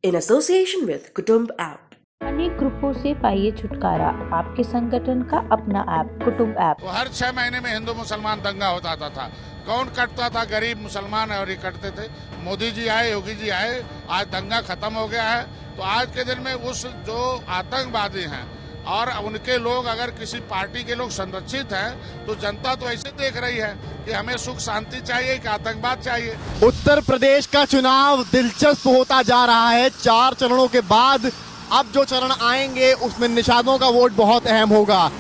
in association with Kutumb app. अनेक ग्रुपों से पाइए छुटकारा, आपके संगठन का अपना ऐप कुटुंब ऐप। तो हर 6 महीने में हिंदू मुसलमान दंगा होता था। कौन कटता था? गरीब मुसलमान और ही कटते थे। मोदी जी आए, योगी जी आए, आज दंगा खत्म हो गया है। तो आज के दिन में उस जो आतंकवादी हैं और उनके लोग अगर किसी पार्टी के लोग संरक्षित हैं तो जनता तो ऐसे देख रही है कि हमें सुख शांति चाहिए कि आतंकवाद चाहिए। उत्तर प्रदेश का चुनाव दिलचस्प होता जा रहा है। 4 चरणों के बाद अब जो चरण आएंगे उसमें निषादों का वोट बहुत अहम होगा।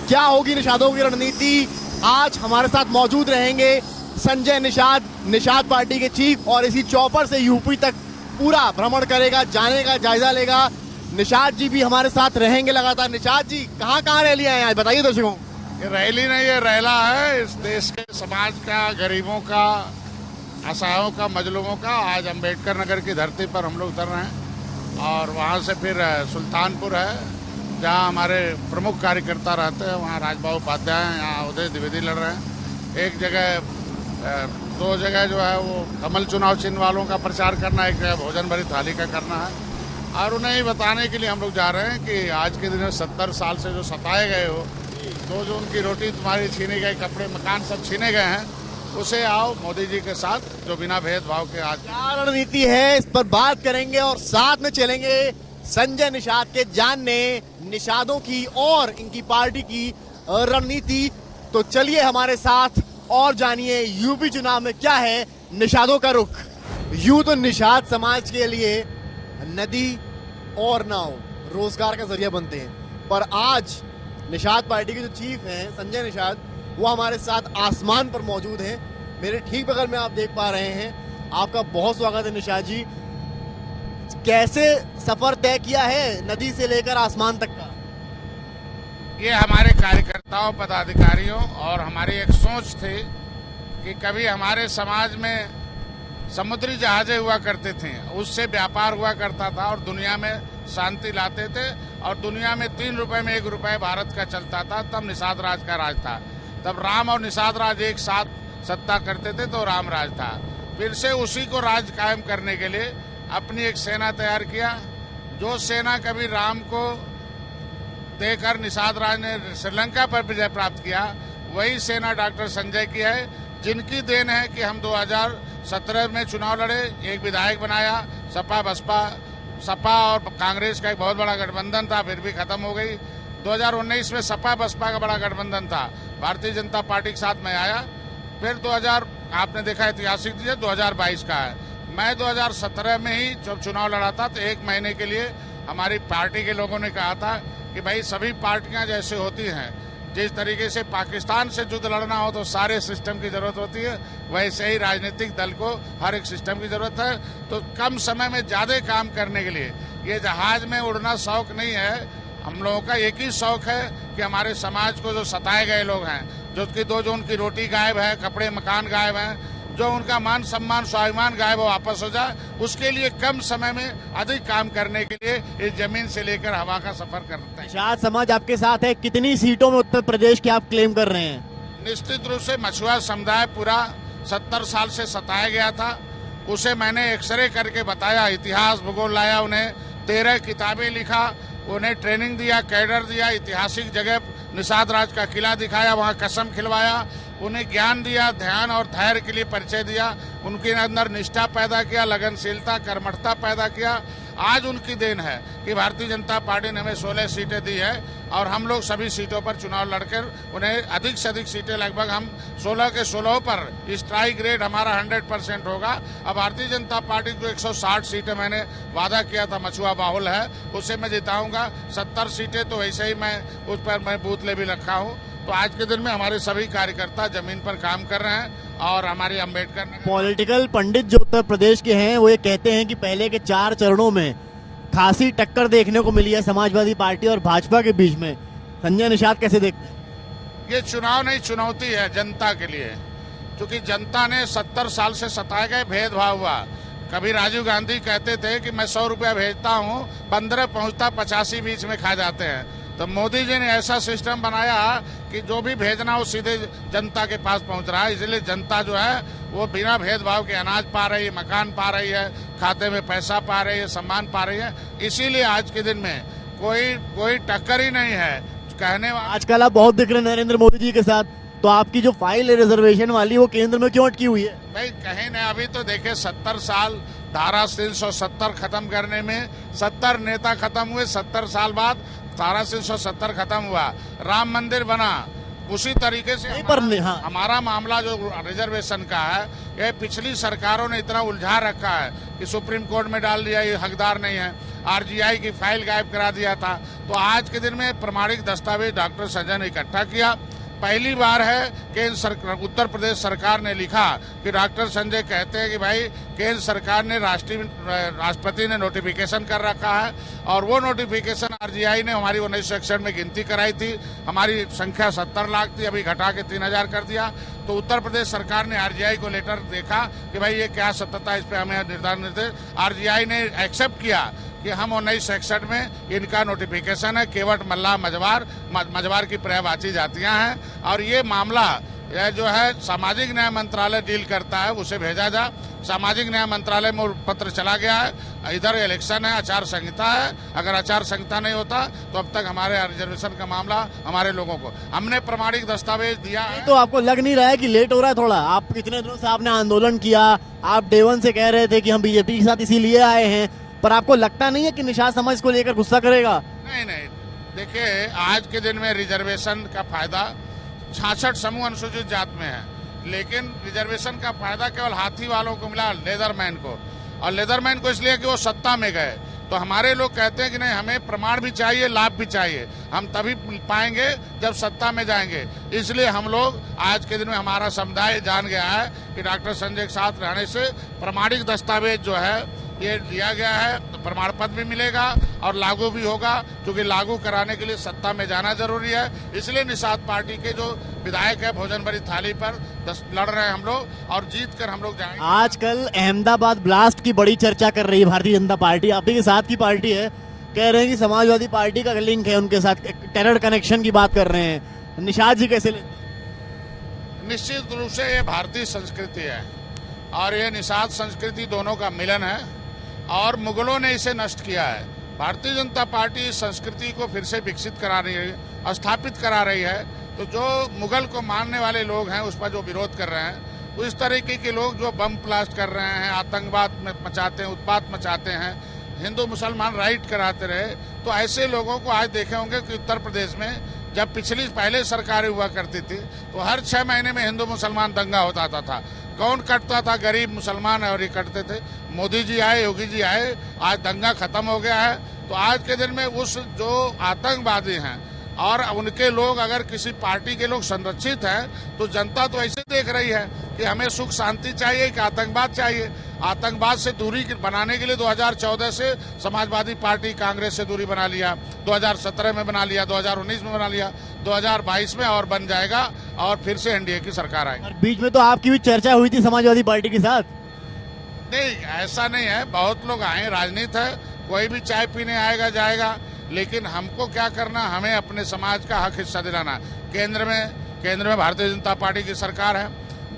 क्या होगी निषादों की रणनीति? आज हमारे साथ मौजूद रहेंगे संजय निषाद पार्टी के चीफ, और इसी चौपर से यूपी तक पूरा भ्रमण करेगा, जानेगा, जायजा लेगा। निषाद जी भी हमारे साथ रहेंगे लगातार। निषाद जी कहाँ रैलियां हैं आज, बताइए दर्शकों। ये रैली नहीं, ये रैला है इस देश के समाज का, गरीबों का, असहायों का, मजलूमों का। आज अम्बेडकर नगर की धरती पर हम लोग उतर रहे हैं और वहाँ से फिर सुल्तानपुर है जहाँ हमारे प्रमुख कार्यकर्ता रहते हैं, वहाँ राजबाबू उपाध्याय हैं, यहाँ उदय द्विवेदी लड़ रहे हैं। एक जगह 2 जगह जो है वो कमल चुनाव चिन्ह वालों का प्रचार करना, एक जगह भोजन भरी थाली का करना है। और उन्हें ही बताने के लिए हम लोग जा रहे हैं कि आज के दिन में 70 साल से जो सताए गए हो, जो उनकी रोटी तुम्हारी छीने गए, कपड़े मकान सब छीने गए हैं, उसे आओ मोदी जी के साथ जो बिना भेदभाव के आज क्या रणनीति है इस पर बात करेंगे और साथ में चलेंगे संजय निषाद के जानने निषादों की और इनकी पार्टी की रणनीति। तो चलिए हमारे साथ और जानिए यूपी चुनाव में क्या है निषादों का रुख। यूं तो निषाद समाज के लिए नदी और नाव रोजगार का जरिया बनते हैं, पर आज निषाद पार्टी के जो चीफ हैं संजय निषाद, वो हमारे साथ आसमान पर मौजूद हैं। मेरे ठीक बगल में आप देख पा रहे हैं। आपका बहुत स्वागत है निषाद जी। कैसे सफर तय किया है नदी से लेकर आसमान तक का? ये हमारे कार्यकर्ताओं, पदाधिकारियों और हमारी एक सोच थी कि कभी हमारे समाज में समुद्री जहाजें हुआ करते थे, उससे व्यापार हुआ करता था और दुनिया में शांति लाते थे। और दुनिया में 3 रुपए में 1 रुपए भारत का चलता था। तब निषाद राज का राज था। तब राम और निषाद राज एक साथ सत्ता करते थे तो राम राज था। फिर से उसी को राज कायम करने के लिए अपनी एक सेना तैयार किया। जो सेना कभी राम को देकर निषाद राज ने श्रीलंका पर विजय प्राप्त किया, वही सेना डॉक्टर संजय की है, जिनकी देन है कि हम 2017 में चुनाव लड़े, एक विधायक बनाया। सपा और कांग्रेस का एक बहुत बड़ा गठबंधन था, फिर भी खत्म हो गई। 2019 में सपा बसपा का बड़ा गठबंधन था, भारतीय जनता पार्टी के साथ में आया। फिर 2000 आपने देखा ऐतिहासिक 2022 का है। मैं 2017 में ही जब चुनाव लड़ा था तो 1 महीने के लिए हमारी पार्टी के लोगों ने कहा था कि भाई सभी पार्टियां जैसे होती हैं, जिस तरीके से पाकिस्तान से युद्ध लड़ना हो तो सारे सिस्टम की जरूरत होती है, वैसे ही राजनीतिक दल को हर एक सिस्टम की जरूरत है। तो कम समय में ज्यादा काम करने के लिए ये जहाज में उड़ना शौक नहीं है। हम लोगों का एक ही शौक है कि हमारे समाज को जो सताए गए लोग हैं, जो उनकी रोटी गायब है, कपड़े मकान गायब हैं, जो उनका मान सम्मान स्वाभिमान गायब हो, वापस हो जाए। उसके लिए कम समय में अधिक काम करने के लिए इस जमीन से लेकर हवा का सफर करता है। निषाद समाज आपके साथ है। कितनी सीटों में उत्तर प्रदेश की आप क्लेम कर रहे हैं? निश्चित रूप से मछुआ समुदाय पूरा 70 साल से सताया गया था। उसे मैंने एक्सरे करके बताया, इतिहास भूगोल लाया, उन्हें 13 किताबें लिखा, उन्हें ट्रेनिंग दिया, कैडर दिया, ऐतिहासिक जगह निषाद राज का किला दिखाया, वहाँ कसम खिलवाया, उन्हें ज्ञान दिया, ध्यान और धैर्य के लिए परिचय दिया, उनके अंदर निष्ठा पैदा किया, लगनशीलता, कर्मठता पैदा किया। आज उनकी देन है कि भारतीय जनता पार्टी ने हमें 16 सीटें दी है और हम लोग सभी सीटों पर चुनाव लड़कर उन्हें अधिक से अधिक सीटें, लगभग हम 16 के 16 पर स्ट्राइक रेट हमारा 100% होगा। अब भारतीय जनता पार्टी को 160 सीटें मैंने वादा किया था, मछुआ बाहुल है, उसे मैं जिताऊंगा। 70 सीटें तो ऐसे ही मैं उस पर मैं बूथ लेवल रखा हूँ। तो आज के दिन में हमारे सभी कार्यकर्ता जमीन पर काम कर रहे हैं और हमारी अम्बेडकर पॉलिटिकल पंडित जो उत्तर प्रदेश के हैं वो ये कहते हैं कि पहले के 4 चरणों में खासी टक्कर देखने को मिली है समाजवादी पार्टी और भाजपा के बीच में। संजय निषाद कैसे देखते हैं? ये चुनाव नहीं, चुनौती है जनता के लिए, क्योंकि जनता ने 70 साल से सताए गए, भेदभाव हुआ। कभी राजीव गांधी कहते थे कि मैं 100 रुपया भेजता हूँ, 15 पहुँचता, 85 बीच में खा जाते हैं। तो मोदी जी ने ऐसा सिस्टम बनाया कि जो भी भेजना हो सीधे जनता के पास पहुंच रहा है, इसलिए जनता जो है वो बिना भेदभाव के अनाज पा रही है, मकान पा रही है, खाते में पैसा पा रही है, सम्मान पा रही है। इसीलिए आज के दिन में कोई टक्कर ही नहीं है कहने वाला। आजकल आप बहुत दिख रहे हैं नरेंद्र मोदी जी के साथ, तो आपकी जो फाइल है रिजर्वेशन वाली वो केंद्र में क्यों अटकी हुई है? भाई कहीं नहीं, अभी तो देखे 70 साल धारा 370 खत्म करने में 70 नेता खत्म हुए, 70 साल बाद धारा 370 खत्म हुआ, राम मंदिर बना। उसी तरीके से हमारा मामला जो रिजर्वेशन का है, ये पिछली सरकारों ने इतना उलझा रखा है कि सुप्रीम कोर्ट में डाल दिया, ये हकदार नहीं है, आरजीआई की फाइल गायब करा दिया था। तो आज के दिन में प्रमाणिक दस्तावेज डॉक्टर संजय ने इकट्ठा किया। पहली बार है केंद्र उत्तर प्रदेश सरकार ने लिखा कि डॉक्टर संजय कहते हैं कि भाई केंद्र सरकार ने राष्ट्रपति ने नोटिफिकेशन कर रखा है, और वो नोटिफिकेशन आरजीआई ने हमारी 1961 में गिनती कराई थी, हमारी संख्या 70 लाख थी, अभी घटा के 3000 कर दिया। तो उत्तर प्रदेश सरकार ने आरजीआई को लेटर देखा कि भाई ये क्या सत्यता, इस पे हमें निर्धारण निर्देश। आरजीआई ने एक्सेप्ट किया कि हम 1961 में इनका नोटिफिकेशन है, केवट मल्ला मजवार की पर्यायवाची जातियां हैं, और ये मामला यह जो है सामाजिक न्याय मंत्रालय डील करता है, उसे भेजा जा। सामाजिक न्याय मंत्रालय में पत्र चला गया है। इधर इलेक्शन है, आचार संहिता है, अगर आचार संहिता नहीं होता तो अब तक हमारे रिजर्वेशन का मामला हमारे लोगों को हमने प्रमाणिक दस्तावेज दिया है। तो आपको लग नहीं रहा है कि लेट हो रहा है थोड़ा? आप कितने दिनों से आपने आंदोलन किया, आप डे वन से कह रहे थे कि हम बीजेपी के साथ इसीलिए आए हैं, पर आपको लगता नहीं है कि निषाद समाज को लेकर गुस्सा करेगा? नहीं, देखिए आज के दिन में रिजर्वेशन का फायदा 66 समूह अनुसूचित जात में है, लेकिन रिजर्वेशन का फायदा केवल हाथी वालों को मिला, लेदरमैन को, और लेदरमैन को इसलिए कि वो सत्ता में गए। तो हमारे लोग कहते हैं कि नहीं, हमें प्रमाण भी चाहिए, लाभ भी चाहिए, हम तभी पाएंगे जब सत्ता में जाएंगे। इसलिए हम लोग आज के दिन में हमारा समुदाय जान गया है कि डॉक्टर संजय के साथ रहने से प्रमाणिक दस्तावेज जो है ये दिया गया है, प्रमाण पत्र भी मिलेगा और लागू भी होगा, क्योंकि लागू कराने के लिए सत्ता में जाना जरूरी है। इसलिए निषाद पार्टी के जो विधायक है भोजन भरी थाली पर लड़ रहे हैं हम लोग, और जीत कर हम लोग जाएंगे। आजकल अहमदाबाद ब्लास्ट की बड़ी चर्चा कर रही है भारतीय जनता पार्टी, आप ही के साथ की पार्टी है, कह रहे हैं कि समाजवादी पार्टी का लिंक है उनके साथ, टेरर कनेक्शन की बात कर रहे हैं। निषाद जी कैसे लेते? निश्चित रूप से ये भारतीय संस्कृति है और ये निषाद संस्कृति दोनों का मिलन है, और मुगलों ने इसे नष्ट किया है। भारतीय जनता पार्टी इस संस्कृति को फिर से विकसित करा रही है, स्थापित करा रही है। तो जो मुगल को मानने वाले लोग हैं, उस पर जो विरोध कर रहे हैं, उस तरीके के लोग जो बम ब्लास्ट कर रहे हैं, आतंकवाद मचाते हैं, उत्पात मचाते हैं, हिंदू मुसलमान राइट कराते रहे, तो ऐसे लोगों को आज देखे होंगे कि उत्तर प्रदेश में जब पहले सरकारें हुआ करती थी तो हर 6 महीने में हिंदू मुसलमान दंगा होता था। कौन कटता था? गरीब मुसलमान, और ये कटते थे। मोदी जी आए, योगी जी आए, आज दंगा खत्म हो गया है। तो आज के दिन में उस जो आतंकवादी हैं और उनके लोग अगर किसी पार्टी के लोग संरक्षित हैं, तो जनता तो ऐसे देख रही है कि हमें सुख शांति चाहिए कि आतंकवाद चाहिए। आतंकवाद से दूरी बनाने के लिए 2014 से समाजवादी पार्टी कांग्रेस से दूरी बना लिया, 2017 में बना लिया, 2019 में बना लिया, 2022 में और बन जाएगा, और फिर से एनडीए की सरकार आएगी। बीच में तो आपकी भी चर्चा हुई थी समाजवादी पार्टी के साथ? नहीं, ऐसा नहीं है, बहुत लोग आए, राजनीति है, कोई भी चाय पीने आएगा जाएगा, लेकिन हमको क्या करना, हमें अपने समाज का हक हिस्सा दिलाना। केंद्र में भारतीय जनता पार्टी की सरकार है,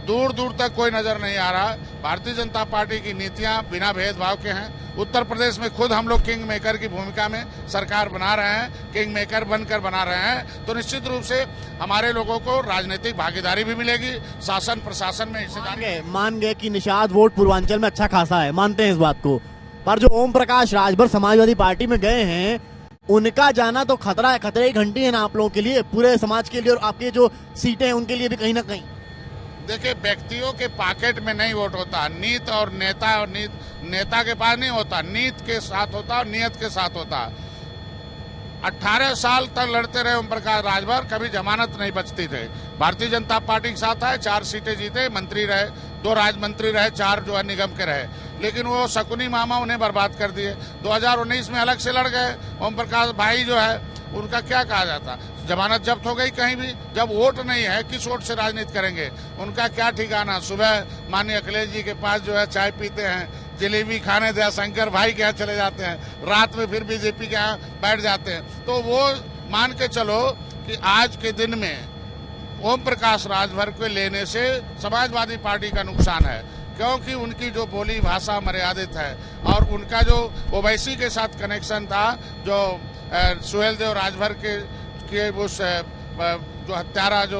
दूर दूर तक कोई नजर नहीं आ रहा। भारतीय जनता पार्टी की नीतियां बिना भेदभाव के हैं। उत्तर प्रदेश में खुद हम लोग किंग मेकर की भूमिका में सरकार बना रहे हैं, किंग मेकर बनकर बना रहे हैं। तो निश्चित रूप से हमारे लोगों को राजनीतिक भागीदारी भी मिलेगी, शासन प्रशासन में हिस्सेदारी। मान गए कि निषाद वोट पूर्वांचल में अच्छा खासा है, मानते हैं इस बात को, पर जो ओम प्रकाश राजभर समाजवादी पार्टी में गए हैं, उनका जाना तो खतरा है, खतरे की घंटी है ना आप लोगों के लिए, पूरे समाज के लिए, और आपके जो सीटें हैं उनके लिए भी कहीं ना कहीं। देखिए, व्यक्तियों के पॉकेट में नहीं वोट होता, नीत और नेता के पास नहीं होता, नीत के साथ होता और नियत के साथ होता। 18 साल तक लड़ते रहे ओम प्रकाश राजभर, कभी जमानत नहीं बचती थे। भारतीय जनता पार्टी के साथ आए, 4 सीटें जीते, मंत्री रहे, 2 राज्य मंत्री रहे, 4 जो है निगम के रहे, लेकिन वो शकुनी मामा उन्हें बर्बाद कर दिए। 2019 में अलग से लड़ गए। ओम प्रकाश भाई जो है, उनका क्या कहा जाता, जमानत जब्त हो गई कहीं भी, जब वोट नहीं है किस वोट से राजनीति करेंगे, उनका क्या ठिकाना। सुबह माननीय अखिलेश जी के पास जो है चाय पीते हैं, जलेबी खाने दया शंकर भाई के यहाँ चले जाते हैं, रात में फिर बीजेपी के यहाँ बैठ जाते हैं। तो वो मान के चलो कि आज के दिन में ओम प्रकाश राजभर को लेने से समाजवादी पार्टी का नुकसान है, क्योंकि उनकी जो बोली भाषा मर्यादित है और उनका जो ओवैसी के साथ कनेक्शन था, जो सुहेल देव राजभर के उस जो हत्यारा जो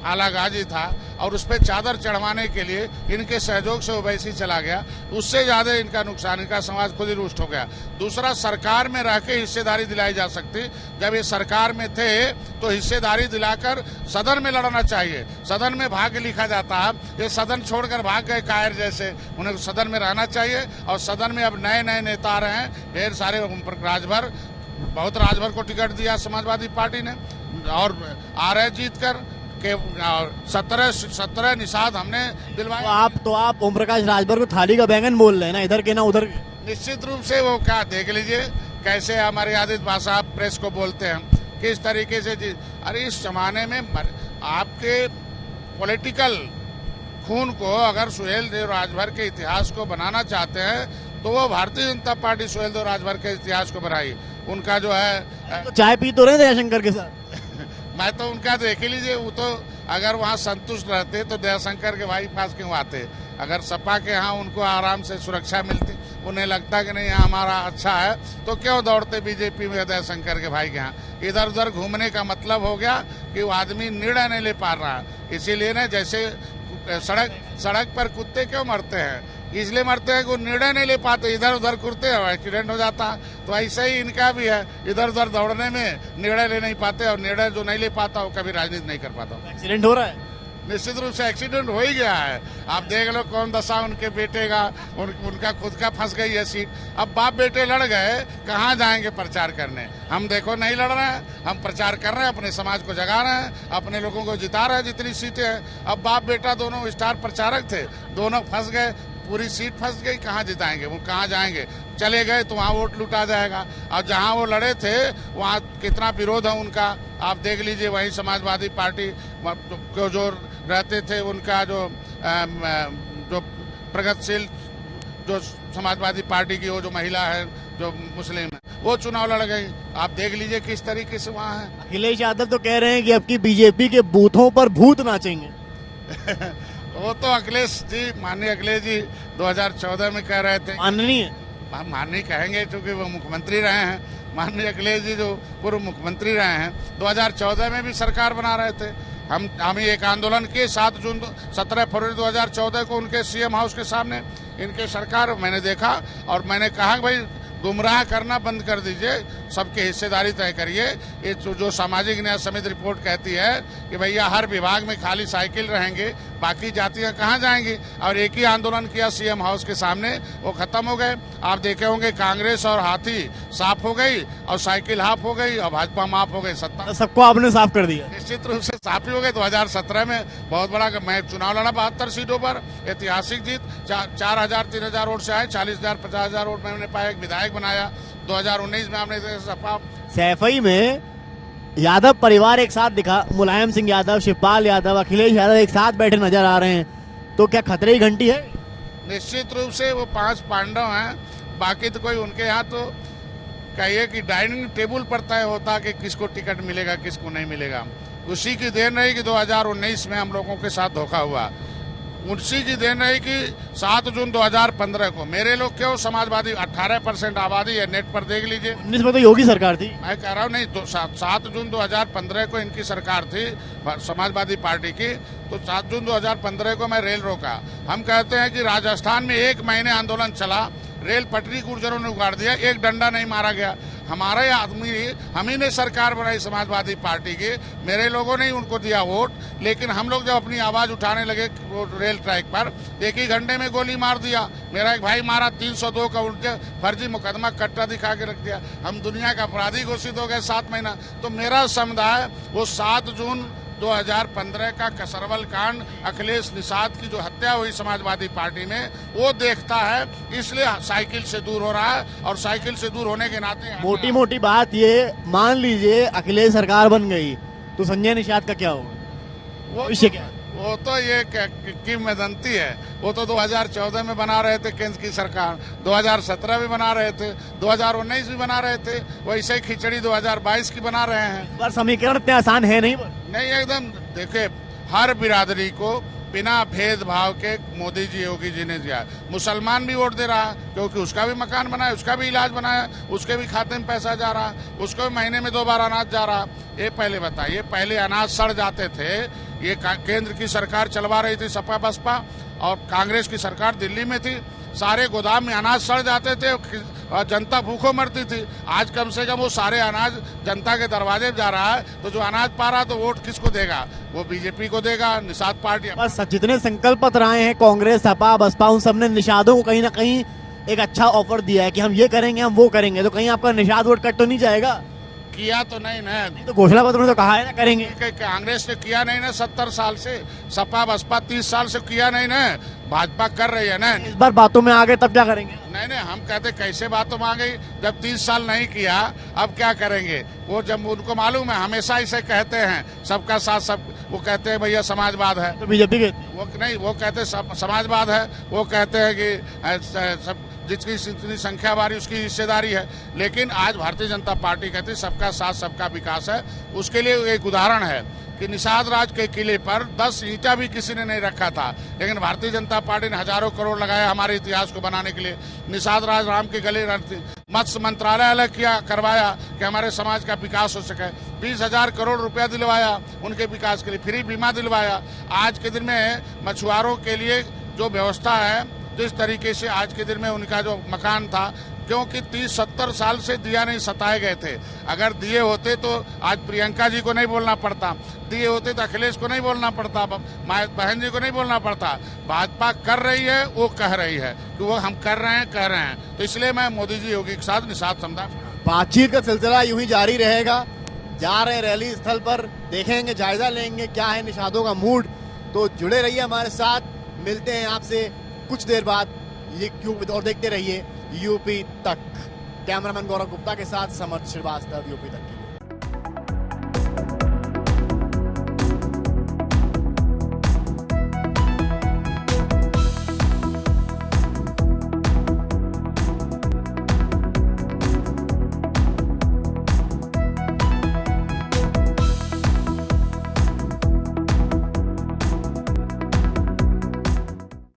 आला गाजी था और उस पर चादर चढ़वाने के लिए इनके सहयोग से ओवैसी चला गया, उससे ज्यादा इनका नुकसान, इनका समाज खुद ही रुष्ट हो गया। दूसरा, सरकार में रह के हिस्सेदारी दिलाई जा सकती, जब ये सरकार में थे तो हिस्सेदारी दिलाकर सदन में लड़ना चाहिए। सदन में भाग्य लिखा जाता है, ये सदन छोड़कर भाग गए कायर जैसे, उन्हें सदन में रहना चाहिए। और सदन में अब नए नए नेता आ रहे हैं, ढेर सारे राजभर, बहुत राजभर को टिकट दिया समाजवादी पार्टी ने और आ रहे जीत कर के 17 निषाद हमने दिलवाए। तो आप ओम प्रकाश राजभर को थाली का बैंगन बोल रहे हैं ना, इधर के ना उधर। निश्चित रूप से वो क्या, देख लीजिए कैसे हमारे आदित्य भाषा प्रेस को बोलते हैं, किस तरीके से। अरे इस जमाने में आपके पॉलिटिकल खून को अगर सुहेल देव राजभर के इतिहास को बनाना चाहते हैं तो वो भारतीय जनता पार्टी सुहेल देव राजभर के इतिहास को बनाई। उनका जो है तो चाय पी तो रहे दयाशंकर के साथ। मैं तो उनका देख ही लीजिए, वो तो अगर वहाँ संतुष्ट रहते तो दयाशंकर के भाई पास क्यों आते। अगर सपा के यहाँ उनको आराम से सुरक्षा मिलती, उन्हें लगता कि नहीं यहाँ हमारा अच्छा है, तो क्यों दौड़ते बीजेपी में दयाशंकर के भाई के यहाँ। इधर उधर घूमने का मतलब हो गया कि वो आदमी निर्णय नहीं ले पा रहा। इसीलिए ना, जैसे सड़क पर कुत्ते क्यों मरते हैं, इसलिए मरते हैं कि वो निर्णय नहीं ले पाते, इधर उधर घूमते हैं, एक्सीडेंट हो जाता। तो ऐसे ही इनका भी है, इधर उधर दौड़ने में निर्णय ले नहीं पाते, और निर्णय जो नहीं ले पाता वो कभी राजनीति नहीं कर पाता। एक्सीडेंट हो रहा है, निश्चित रूप से एक्सीडेंट हो ही गया है। आप देख लो कौन दशा उनके बेटे का, उनका खुद का फंस गई है सीट। अब बाप बेटे लड़ गए, कहाँ जाएंगे प्रचार करने। हम देखो नहीं लड़ रहे हैं, हम प्रचार कर रहे हैं, अपने समाज को जगा रहे हैं, अपने लोगों को जिता रहे हैं जितनी सीटें हैं। अब बाप बेटा दोनों स्टार प्रचारक थे, दोनों फंस गए, पूरी सीट फंस गई, कहाँ जिताएंगे वो, कहाँ जाएंगे। चले गए तो वहाँ वोट लुटा जाएगा। और जहाँ वो लड़े थे वहाँ कितना विरोध है उनका, आप देख लीजिए। वही समाजवादी पार्टी को जो रहते थे, उनका जो प्रगतिशील जो समाजवादी पार्टी की वो जो महिला है जो मुस्लिम है, वो चुनाव लड़ गई। आप देख लीजिए किस तरीके से वहाँ है। अखिलेश यादव तो कह रहे हैं कि अब की बीजेपी के बूथों पर भूत नाचेंगे। वो तो अखिलेश जी, माननीय अखिलेश जी 2014 में कह रहे थे। माननीय, हम माननीय कहेंगे क्योंकि वो मुख्यमंत्री रहे हैं। माननीय अखिलेश जी जो पूर्व मुख्यमंत्री रहे हैं, 2014 में भी सरकार बना रहे थे। हम एक आंदोलन के 17 फरवरी 2014 को उनके सीएम हाउस के सामने इनके सरकार मैंने देखा, और मैंने कहा कि भाई गुमराह करना बंद कर दीजिए, सबके हिस्सेदारी तय करिए। ये जो सामाजिक न्याय समिति रिपोर्ट कहती है कि भैया हर विभाग में खाली साइकिल रहेंगे, बाकी जातियां कहाँ जाएंगी। और एक ही आंदोलन किया सीएम हाउस के सामने, वो खत्म हो गए। आप देखे होंगे कांग्रेस और हाथी साफ हो गई और साइकिल हाफ हो गई और भाजपा माफ हो गई। सत्ता सबको आपने साफ कर दिया। निश्चित रूप से साफ ही हो गए। 2017 में बहुत बड़ा मैं चुनाव लड़ा 72 सीटों पर, ऐतिहासिक जीत। 4000 3000 वोट से आए, 40,000 50,000 वोट मैंने पाया, एक विधायक बनाया। 2019 में हमने सपा सैफई में यादव परिवार एक साथ दिखा, मुलायम सिंह यादव, शिवपाल यादव, अखिलेश यादव एक साथ बैठे नजर आ रहे हैं, तो क्या खतरे की घंटी है? निश्चित रूप से वो 5 पांडव हैं, बाकी तो कोई उनके यहाँ तो कहिए कि डाइनिंग टेबल पर तय होता कि किसको टिकट मिलेगा किसको नहीं मिलेगा। उसी की देन रही कि 2019 में हम लोगों के साथ धोखा हुआ। उसी की देन रही कि 7 जून 2015 को मेरे लोग क्यों समाजवादी 18% आबादी है, नेट पर देख लीजिए। 19 में तो योगी सरकार थी। मैं कह रहा हूँ नहीं, तो 7 जून 2015 को इनकी सरकार थी समाजवादी पार्टी की, तो 7 जून 2015 को मैं रेल रोका। हम कहते हैं कि राजस्थान में 1 महीने आंदोलन चला, रेल पटरी गुर्जरों ने उगाड़ दिया, एक डंडा नहीं मारा गया। हमारे आदमी, हम ही ने सरकार बनाई समाजवादी पार्टी की, मेरे लोगों ने ही उनको दिया वोट। लेकिन हम लोग जब अपनी आवाज उठाने लगे वो रेल ट्रैक पर, एक ही घंटे में गोली मार दिया। मेरा एक भाई मारा, 302 का उनके फर्जी मुकदमा कट्टा दिखा के रख दिया। हम दुनिया का अपराधी घोषित हो गए 7 महीना। तो मेरा समुदाय वो 7 जून 2015 का कसरवल कांड, अखिलेश निषाद की जो हत्या हुई समाजवादी पार्टी में, वो देखता है, इसलिए साइकिल से दूर हो रहा है। और साइकिल से दूर होने के नाते मोटी मोटी बात ये, मान लीजिए अखिलेश सरकार बन गई तो संजय निषाद का क्या होगा, वो भविष्य क्या? वो तो ये किंवदंती है। वो तो 2014 में बना रहे थे केंद्र की सरकार, 2017 में बना रहे थे, 2019 भी बना रहे थे, वैसे ही खिचड़ी 2022 की बना रहे हैं। पर समीकरण इतने आसान है नहीं। नहीं, एकदम देखिए, हर बिरादरी को बिना भेदभाव के मोदी जी योगी जी ने दिया। मुसलमान भी वोट दे रहा है क्योंकि उसका भी मकान बना है, उसका भी इलाज बना है, उसके भी खाते में पैसा जा रहा है, उसको भी महीने में 2 बार अनाज जा रहा। ये पहले बताइए, पहले अनाज सड़ जाते थे, ये केंद्र की सरकार चलवा रही थी सपा बसपा, और कांग्रेस की सरकार दिल्ली में थी, सारे गोदाम में अनाज सड़ जाते थे और जनता भूखों मरती थी। आज कम से कम वो सारे अनाज जनता के दरवाजे जा रहा है, तो जो अनाज पा रहा तो वोट किसको देगा? वो बीजेपी को देगा, निषाद पार्टी। बस जितने संकल्प पत्र हैं कांग्रेस सपा बसपा, उन सबने निषादों को कहीं ना कहीं एक अच्छा ऑफर दिया है कि हम ये करेंगे, हम वो करेंगे, तो कहीं आपका निषाद वोट कट तो नहीं जाएगा? किया तो नहीं ना, तो घोषणा पत्र में तो कहा है ना करेंगे। कांग्रेस ने किया नहीं ना 70 साल से, सपा बसपा 30 साल से किया नहीं ना, भाजपा कर रही है ना। इस बार बातों में आ गए तब क्या करेंगे? नहीं, हम कहते कैसे बातों में आ गई, जब 30 साल नहीं किया अब क्या करेंगे? वो जब उनको मालूम है, हमेशा इसे कहते हैं सबका साथ सब, वो कहते हैं भैया समाजवाद है, तो बीजेपी के वो नहीं, वो कहते समाजवाद है, वो कहते हैं कि सब जिसकी जितनी संख्या बारी उसकी हिस्सेदारी है। लेकिन आज भारतीय जनता पार्टी कहती है सबका साथ सबका विकास है। उसके लिए एक उदाहरण है कि निषाद राज के किले पर 10 ईंटा भी किसी ने नहीं रखा था, लेकिन भारतीय जनता पार्टी ने हजारों करोड़ लगाया हमारे इतिहास को बनाने के लिए। निषाद राज राम के गले मत्स्य मंत्रालय अलग किया, करवाया कि हमारे समाज का विकास हो सके। 20,000 करोड़ रुपया दिलवाया उनके विकास के लिए, फ्री बीमा दिलवाया। आज के दिन में मछुआरों के लिए जो व्यवस्था है, जिस तरीके से आज के दिन में उनका जो मकान था, क्योंकि 30-70 साल से दिया नहीं सताए गए थे। अगर दिए होते तो आज प्रियंका जी को नहीं बोलना पड़ता, दिए होते तो अखिलेश को नहीं बोलना पड़ता, बहन जी को नहीं बोलना पड़ता। भाजपा कर रही है, वो कह रही है कि वो हम कर रहे हैं, कह रहे हैं। तो इसलिए मैं मोदी जी योगी के साथ निषाद समुदाय। बातचीत का सिलसिला यूं ही जारी रहेगा। जा रहे हैं रैली स्थल पर, देखेंगे, जायजा लेंगे क्या है निषादों का मूड। तो जुड़े रहिए हमारे साथ, मिलते हैं आपसे कुछ देर बाद। ये क्यों, और देखते रहिए यूपी तक। कैमरामैन गौरव गुप्ता के साथ समर्थ श्रीवास्तव, यूपी तक के लिए।